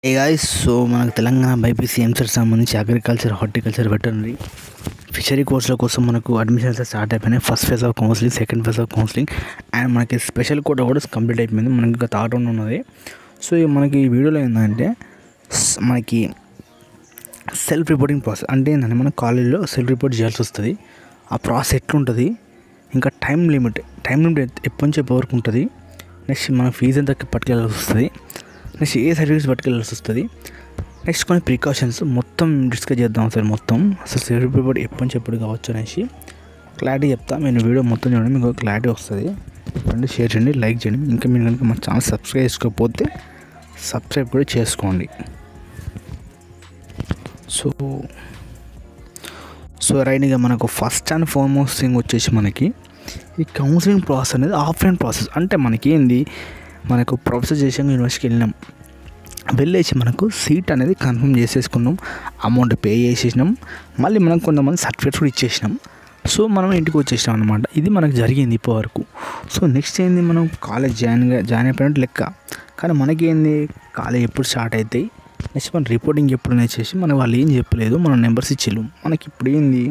ఏ guys, so మనకు Telangana BiPC EAMCET సంబంధించి agriculture, horticulture, veterinary, fishery కోర్సుల కోసం మనకు అడ్మిషన్స్ స్టార్ట్ అయిపోయినాయి. First phase of counselling, second phase of counselling and మనకి స్పెషల్ కోట కూడా కంప్లీట్ అయిపోయింది. మనకి ఇంకా థర్డ్ రౌండ్ ఉన్నది. సో మనకి ఈ వీడియోలో ఏంటంటే మనకి సెల్ఫ్ రిపోర్టింగ్ ప్రాసెస్ అంటే ఏంటంటే మన కాలేజీలో సెల్ఫ్ రిపోర్ట్ చేయాల్సి వస్తుంది. ఆ ప్రాసెస్ ఎట్లుంటుంది, ఇంకా టైం లిమిట్ ఎప్పటి నుంచి ఎప్పటి వరకు ఉంటుంది, నెక్స్ట్ మన ఫీజు ఎంత పట్టుకెళ్ళాల్సి వస్తుంది, నెక్స్ట్ ఏ సర్టిఫికేట్స్ పట్టుకెళ్ళాల్సి వస్తుంది, నెక్స్ట్ కొన్ని ప్రికాషన్స్ మొత్తం డిస్కస్ చేద్దాం సార్. మొత్తం అసలు సెల్ఫ్ రిపోర్ట్ ఎప్పటి నుంచి ఎప్పుడు కావచ్చు అనేసి క్లారిటీ చెప్తాను. నేను వీడియో మొత్తం చూడండి, మీకు క్లారిటీ వస్తుంది. చెప్పండి, షేర్ చేయండి, లైక్ చేయండి. ఇంకా మీరు కనుక మా ఛానల్ సబ్స్క్రైబ్ చేసుకోకపోతే సబ్స్క్రైబ్ కూడా చేసుకోండి. సో రైట్గా మనకు ఫస్ట్ అండ్ ఫార్మోస్ట్ థింగ్ వచ్చేసి మనకి ఈ కౌన్సిలింగ్ ప్రాసెస్ అనేది ఆఫ్లైన్ ప్రాసెస్. అంటే మనకి ఏంది, మనకు ప్రొఫెసర్ జయశంకర్ యూనివర్సిటీకి వెళ్ళేసి మనకు సీట్ అనేది కన్ఫర్మ్ చేసేసుకున్నాం, అమౌంట్ పే చేసేసినాం, మళ్ళీ మనం కొంతమంది సర్టిఫికేట్స్ కూడా ఇచ్చేసినాం. సో మనం ఇంటికి వచ్చేసినాం అనమాట. ఇది మనకు జరిగింది ఇప్పటి వరకు. సో నెక్స్ట్ ఏంది, మనం కాలేజ్ జాయిన్ అయిపోయినట్టు లెక్క. కానీ మనకేంది, కాలేజ్ ఎప్పుడు స్టార్ట్ అవుతాయి, నెక్స్ట్ మన రిపోర్టింగ్ ఎప్పుడు వచ్చేసి మనకు వాళ్ళు ఏం చెప్పలేదు, మన నెంబర్స్ ఇచ్చిళ్ళు. మనకి ఇప్పుడు ఏంది,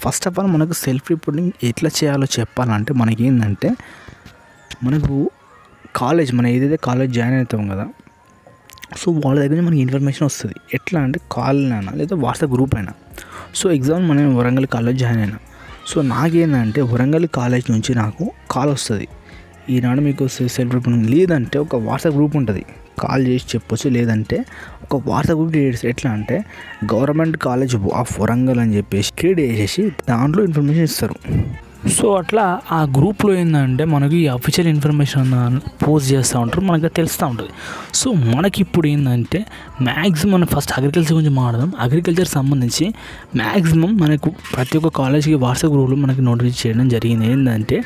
ఫస్ట్ ఆఫ్ ఆల్ మనకు సెల్ఫ్ రిపోర్టింగ్ ఎట్లా చేయాలో చెప్పాలంటే మనకి ఏంటంటే, మనకు కాలేజ్ మనం ఏదైతే కాలేజ్ జాయిన్ అవుతాం కదా, సో వాళ్ళ దగ్గర మనకి ఇన్ఫర్మేషన్ వస్తుంది. ఎట్లా అంటే కాల్ అయినా లేదా వాట్సాప్ గ్రూప్ అయినా. సో ఎగ్జామ్ మనం వరంగల్ కాలేజ్ జాయిన్ అయినా, సో నాకేంటంటే వరంగల్ కాలేజ్ నుంచి నాకు కాల్ వస్తుంది, ఈనాడు మీకు సెల్ఫ్ రిపోర్టింగ్. లేదంటే ఒక వాట్సాప్ గ్రూప్ ఉంటుంది, కాల్ చేసి చెప్పొచ్చు. లేదంటే ఒక వాట్సాప్ గ్రూప్ క్రియేట్ చేసి, ఎట్లా అంటే గవర్నమెంట్ కాలేజ్ ఆఫ్ వరంగల్ అని చెప్పేసి క్రియేట్ చేసేసి దాంట్లో ఇన్ఫర్మేషన్ ఇస్తారు. సో అట్లా ఆ గ్రూప్లో ఏంటంటే మనకి అఫీషియల్ ఇన్ఫర్మేషన్ పోస్ట్ చేస్తూ ఉంటారు, మనకు తెలుస్తూ ఉంటుంది. సో మనకి ఇప్పుడు ఏంటంటే మ్యాక్సిమం మనం ఫస్ట్ అగ్రికల్చర్ గురించి మాట్లాడదాం. అగ్రికల్చర్ సంబంధించి మ్యాక్సిమం మనకు ప్రతి ఒక్క కాలేజ్కి వాట్సాప్ గ్రూప్లో మనకి నోటిఫికేషన్ చేయడం జరిగింది. ఏంటంటే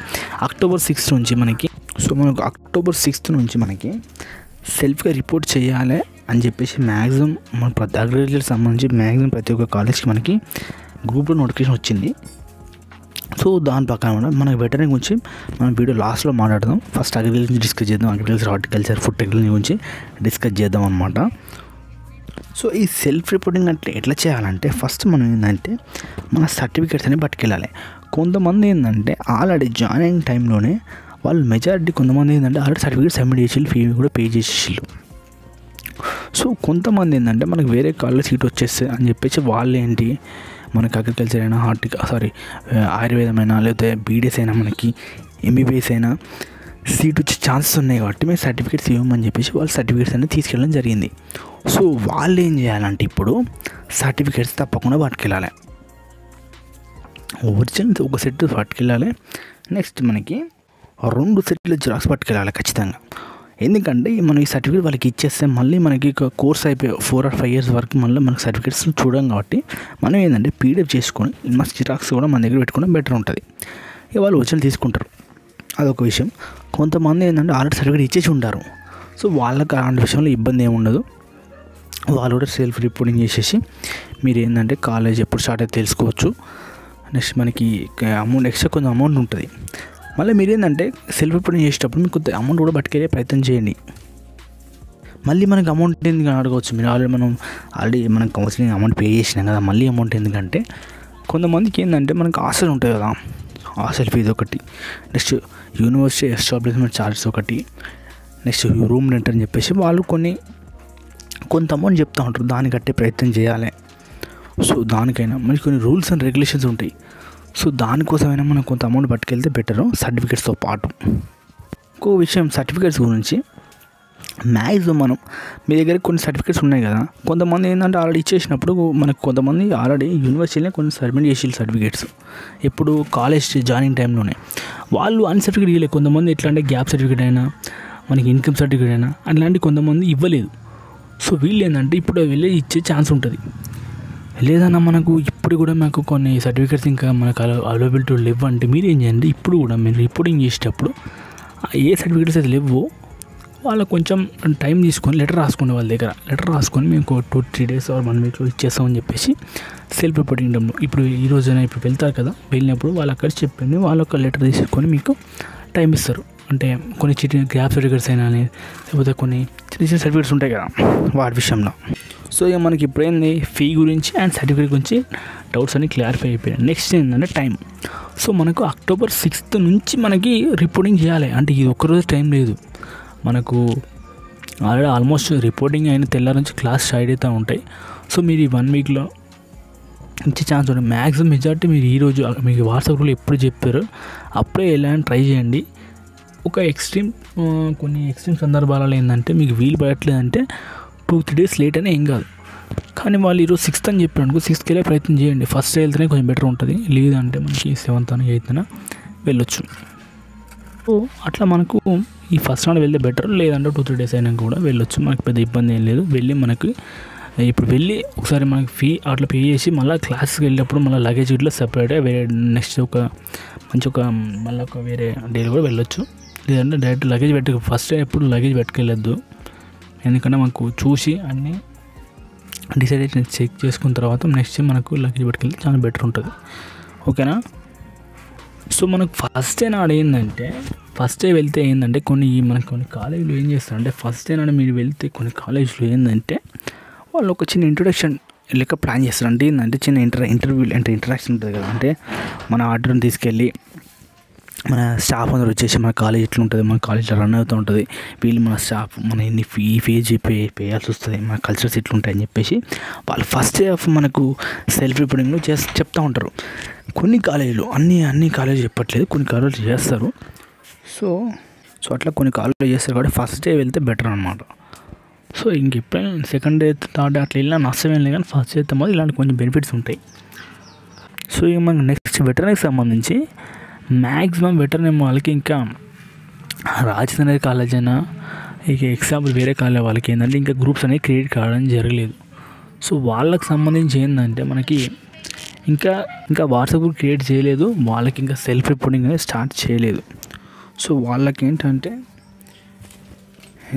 అక్టోబర్ 6 నుంచి మనకి, సో మనకు అక్టోబర్ 6 నుంచి మనకి సెల్ఫ్గా రిపోర్ట్ చేయాలి అని చెప్పేసి మ్యాక్సిమం మన అగ్రికల్చర్ సంబంధించి మ్యాక్సిమం ప్రతి ఒక్క కాలేజ్కి మనకి గ్రూప్లో నోటిఫికేషన్ వచ్చింది. సో దాని ప్రకారం మనకి వెటర్నరీ గురించి మనం వీడియో లాస్ట్లో మాట్లాడదాం. ఫస్ట్ అగ్రికల్చర్ గురించి డిస్కస్ చేద్దాం, అగ్రికల్చర్, హార్టికల్చర్, ఫుడ్ టెక్నాలజీ గురించి డిస్కస్ చేద్దాం అనమాట. సో ఈ సెల్ఫ్ రిపోర్టింగ్ అంటే ఎట్లా చేయాలంటే, ఫస్ట్ మనం ఏంటంటే మన సర్టిఫికేట్స్ అనేవి పట్టుకెళ్ళాలి. కొంతమంది ఏంటంటే ఆల్రెడీ జాయినింగ్ టైంలోనే వాళ్ళు మెజారిటీ కొంతమంది ఏంటంటే ఆల్రెడీ సర్టిఫికేట్ సబ్మిట్ చేసి ఫీ కూడా పే చేసేసిళ్ళు. సో కొంతమంది ఏంటంటే మనకు వేరే కాలేజ్ సీట్ వచ్చేస్తే అని చెప్పేసి వాళ్ళు ఏంటి, మనకి అగ్రికల్చర్ అయినా ఆయుర్వేదమైనా లేకపోతే బీడీఎస్ అయినా మనకి ఎంబీబీఎస్ అయినా సీట్ వచ్చే ఛాన్సెస్ ఉన్నాయి కాబట్టి మేము సర్టిఫికేట్స్ ఇవ్వమని చెప్పేసి వాళ్ళు సర్టిఫికేట్స్ అనేది తీసుకెళ్ళడం జరిగింది. సో వాళ్ళు ఏం చేయాలంటే ఇప్పుడు సర్టిఫికేట్స్ తప్పకుండా పట్టుకెళ్ళాలి. ఒరిజినల్ ఒక సెట్ పట్టుకెళ్ళాలి, నెక్స్ట్ మనకి 2 సెట్ల జిరాక్స్ పట్టుకెళ్ళాలి ఖచ్చితంగా. ఎందుకంటే మనం ఈ సర్టిఫికేట్ వాళ్ళకి ఇచ్చేస్తే మళ్ళీ మనకి కోర్స్ అయిపోయి 4 or 5 years వరకు మళ్ళీ మనకి సర్టిఫికేట్స్ చూడం కాబట్టి మనం ఏంటంటే పీడిఎఫ్ చేసుకొని మన జిరాక్స్ కూడా మన దగ్గర పెట్టుకోవడం బెటర్ ఉంటుంది. ఇక వాళ్ళు వచ్చి తీసుకుంటారు, అదొక విషయం. కొంతమంది ఏంటంటే ఆల్రెడీ సర్టిఫికేట్ ఇచ్చేసి ఉంటారు. సో వాళ్ళకి అలాంటి విషయంలో ఇబ్బంది ఏమి ఉండదు. వాళ్ళు కూడా సెల్ఫ్ రిపోర్టింగ్ చేసేసి మీరు ఏంటంటే కాలేజ్ ఎప్పుడు స్టార్ట్ అయితే తెలుసుకోవచ్చు. నెక్స్ట్ మనకి అమౌంట్ ఎక్స్ట్రా కొంచెం అమౌంట్ ఉంటుంది. మళ్ళీ మీరు ఏంటంటే సెల్ఫ్ రిపోర్టింగ్ చేసేటప్పుడు మీకు కొంత అమౌంట్ కూడా పట్టుకెళ్ళే ప్రయత్నం చేయండి. మళ్ళీ మనకి అమౌంట్ ఎందుకు అడగవచ్చు మీరు, ఆల్రెడీ మనం కౌన్సిలింగ్ అమౌంట్ పే చేసినాం కదా, మళ్ళీ అమౌంట్ ఎందుకంటే కొంతమందికి ఏంటంటే మనకు హాస్టల్ ఉంటుంది కదా, హాస్టల్ ఫీజు ఒకటి, నెక్స్ట్ యూనివర్సిటీ ఎస్టాబ్లిష్మెంట్ ఛార్జెస్ ఒకటి, నెక్స్ట్ రూమ్ రెంట్ అని చెప్పేసి వాళ్ళు కొంత అమౌంట్ చెప్తూ ఉంటారు, దాన్ని కట్టే ప్రయత్నం చేయాలి. సో దానికైనా మనకి కొన్ని రూల్స్ అండ్ రెగ్యులేషన్స్ ఉంటాయి. సో దానికోసమైనా మనం కొంత అమౌంట్ పట్టుకెళ్తే బెటరు సర్టిఫికేట్స్తో పాటు. ఇంకో విషయం, సర్టిఫికేట్స్ గురించి మ్యాక్సిమం మనం మీ దగ్గర కొన్ని సర్టిఫికేట్స్ ఉన్నాయి కదా, కొంతమంది ఏంటంటే ఆల్రెడీ ఇచ్చేసినప్పుడు మనకు కొంతమంది ఆల్రెడీ యూనివర్సిటీలో కొన్ని సబ్మిట్ చేసి సర్టిఫికేట్స్ ఎప్పుడు కాలేజ్ జాయినింగ్ టైంలోనే వాళ్ళు అన్ సర్టిఫికేట్ ఇవ్వలేదు. కొంతమంది ఎట్లా అంటే గ్యాప్ సర్టిఫికేట్ అయినా మనకి ఇన్కమ్ సర్టిఫికేట్ అయినా అట్లాంటి కొంతమంది ఇవ్వలేదు. సో వీళ్ళు ఏంటంటే ఇప్పుడు వెళ్ళి ఇచ్చే ఛాన్స్ ఉంటుంది. లేదన్నా మనకు ఇప్పుడు కూడా మాకు కొన్ని సర్టిఫికేట్స్ ఇంకా మనకు అవైలబిలిటీ లేవు అంటే మీరు ఏం చేయండి, ఇప్పుడు కూడా మీరు రిపోర్టింగ్ చేసేటప్పుడు ఏ సర్టిఫికేట్స్ అయితే లేవో వాళ్ళకు కొంచెం టైం తీసుకొని లెటర్ రాసుకోండి. వాళ్ళ దగ్గర లెటర్ రాసుకొని మేము 2-3 days or 1 weekలో ఇచ్చేస్తామని చెప్పేసి సెల్ఫ్ రిపోర్టింగ్ టైంలో ఇప్పుడు ఈ రోజైనా ఇప్పుడు వెళ్తారు కదా, వెళ్ళినప్పుడు వాళ్ళు అక్కడ చెప్పండి, వాళ్ళు ఒక లెటర్ తీసుకొని మీకు టైం ఇస్తారు. అంటే కొన్ని గ్యాప్ సర్టిఫికేట్స్ అయినా లేకపోతే కొన్ని రీసెంట్ సర్టిఫికేట్స్ ఉంటాయి కదా వాటి విషయంలో. సో ఇక మనకి ఇప్పుడైంది ఫీ గురించి అండ్ సర్టిఫికేట్ గురించి డౌట్స్ అన్ని క్లారిఫై అయిపోయాయి. నెక్స్ట్ ఏంటంటే టైం. సో మనకు October 6th నుంచి మనకి రిపోర్టింగ్ చేయాలి. అంటే ఇది ఒక్కరోజు టైం లేదు మనకు. ఆల్రెడీ ఆల్మోస్ట్ రిపోర్టింగ్ అయిన తెల్లారి నుంచి క్లాస్ స్టార్ట్ అవుతూ ఉంటాయి. సో మీరు ఈ 1 వీక్లో ఇచ్చే ఛాన్స్ ఉంటుంది. మ్యాక్సిమం మెజారిటీ మీరు ఈరోజు మీకు వాట్సాప్ గ్రూప్లో ఎప్పుడు చెప్పారో అప్పుడే వెళ్ళాలని ట్రై చేయండి. కొన్ని ఎక్స్ట్రీమ్ సందర్భాలలో ఏంటంటే మీకు వీలు పడట్లేదంటే 2-3 days లేట్ అయినా ఏం కాదు. కానీ వాళ్ళు ఈరోజు 6th అని చెప్పారు అనుకో, 6th వెళ్ళే ప్రయత్నం చేయండి. ఫస్ట్ వెళ్తేనే కొంచెం బెటర్ ఉంటుంది. లేదంటే మనకి 7th 8th వెళ్ళొచ్చు. సో అట్లా మనకు ఈ ఫస్ట్ నాడు వెళ్తే బెటర్, లేదంటే 2-3 days అయినా కూడా వెళ్ళొచ్చు. మనకి పెద్ద ఇబ్బంది ఏం లేదు. వెళ్ళి మనకి ఇప్పుడు వెళ్ళి ఒకసారి మనకి ఫీ అట్లా పే చేసి మళ్ళీ క్లాస్కి వెళ్ళినప్పుడు మళ్ళీ లగేజ్ ఇట్లా సపరేట్గా వేరే నెక్స్ట్ మళ్ళీ ఒక వేరే డేలో కూడా వెళ్ళొచ్చు. లేదంటే డైరెక్ట్ లగేజ్ ఫస్ట్ ఎప్పుడు లగేజ్ పెట్టుకెళ్ళొద్దు. ఎందుకంటే మనకు చూసి అన్నీ డిసైడ్ చెక్ చేసుకున్న తర్వాత నెక్స్ట్ మనకు లగేజ్ పెట్టుకెళ్తే చాలా బెటర్ ఉంటుంది. ఓకేనా? సో మనకు ఫస్ట్ డే నాడు ఏంటంటే ఫస్ట్ డే వెళ్తే ఏంటంటే కొన్ని కాలేజీలో ఏం చేస్తారంటే ఫస్ట్ డే నాడు మీరు వెళ్తే కొన్ని కాలేజీలో ఏంటంటే వాళ్ళు ఒక చిన్న ఇంట్రొడక్షన్ లెక్క ప్లాన్ చేస్తారు. అంటే ఏంటంటే చిన్న ఇంటర్వ్యూ అంటే ఇంటరాక్షన్ ఉంటుంది కదా. అంటే మన ఆర్డర్ని తీసుకెళ్ళి మన స్టాఫ్ అందరూ వచ్చేసి మన కాలేజ్ ఇట్లా ఉంటుంది, మన కాలేజ్లో రన్ అవుతూ ఉంటుంది, వీళ్ళు మన స్టాఫ్ మన ఎన్ని ఫీజు పేయాల్సి వస్తుంది, మన కల్చర్స్ ఇట్లా ఉంటాయని చెప్పేసి వాళ్ళు ఫస్ట్ డే ఆఫ్ మనకు సెల్ఫ్ రిపోర్టింగ్లో చెప్తూ ఉంటారు. కొన్ని కాలేజీలు అన్ని కాలేజీలు చెప్పట్లేదు, కొన్ని కాలేజీలు చేస్తారు. సో అట్లా కొన్ని కాలేజీలు చేస్తారు కాబట్టి ఫస్ట్ డే వెళ్తే బెటర్ అనమాట. సో ఇంకెప్పుడైనా సెకండ్ డే థర్డ్ డే అట్లా వెళ్ళినా నష్టం ఏం లేదు, కానీ ఫస్ట్ డే అయితే మాత్రం ఇలాంటి కొంచెం బెనిఫిట్స్ ఉంటాయి. సో ఇక మనకు నెక్స్ట్ వెటర్నరీకి సంబంధించి మ్యాక్సిమం వెటర్నరీ వాళ్ళకి ఇంకా రాజధాని కాలేజ్ అయినా ఇక ఎగ్జాంపుల్ వేరే కాలేజ్ వాళ్ళకి ఏంటంటే ఇంకా గ్రూప్స్ అనేవి క్రియేట్ కావడం జరగలేదు. సో వాళ్ళకి సంబంధించి ఏంటంటే మనకి ఇంకా వాట్సాప్ గ్రూప్ క్రియేట్ చేయలేదు, వాళ్ళకి ఇంకా సెల్ఫ్ రిపోర్టింగ్ అనేది స్టార్ట్ చేయలేదు. సో వాళ్ళకి ఏంటంటే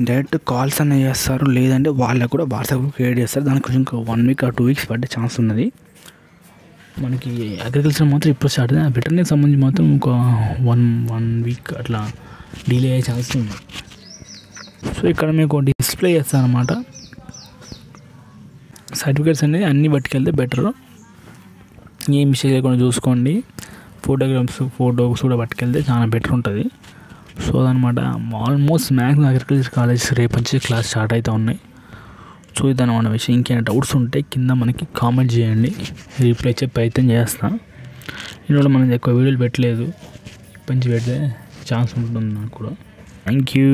డైరెక్ట్ కాల్స్ అనేవి చేస్తారు, లేదంటే వాళ్ళకు కూడా వాట్సాప్ గ్రూప్ క్రియేట్ చేస్తారు. దానికి కొంచెం 1 week or 2 weeks పడే ఛాన్స్ ఉన్నది. మనకి అగ్రికల్చర్ మాత్రం ఇప్పుడు స్టార్ట్ అయింది. వెటర్నరీకి సంబంధించి మాత్రం ఒక 1 week అట్లా డిలే అయ్యే ఛాన్స్ ఉంది. సో ఇక్కడ మీకు డిస్ప్లే చేస్తాను అనమాట. సర్టిఫికేట్స్ అనేది అన్నీ పట్టుకెళ్తే బెటర్, ఏం మిస్టేక్ లేకుండా చూసుకోండి. ఫోటోస్ కూడా పట్టుకెళ్తే చాలా బెటర్ ఉంటుంది. సో అదనమాట. ఆల్మోస్ట్ మ్యాక్సిమం అగ్రికల్చర్ కాలేజెస్ రేపు నుంచి క్లాస్ స్టార్ట్ అవుతూ ఉన్నాయి. సో ఇదన్నమాట విషయం. ఇంకేమైనా డౌట్స్ ఉంటే కింద మనకి కామెంట్ చేయండి, రిప్లై ఇచ్చే ప్రయత్నం చేస్తాను. ఇందులో మనం ఎక్కువ వీడియోలు పెట్టలేదు, ఇప్పటి నుంచి పెడితే ఛాన్స్ ఉంటుంది నాకు కూడా. Thank you.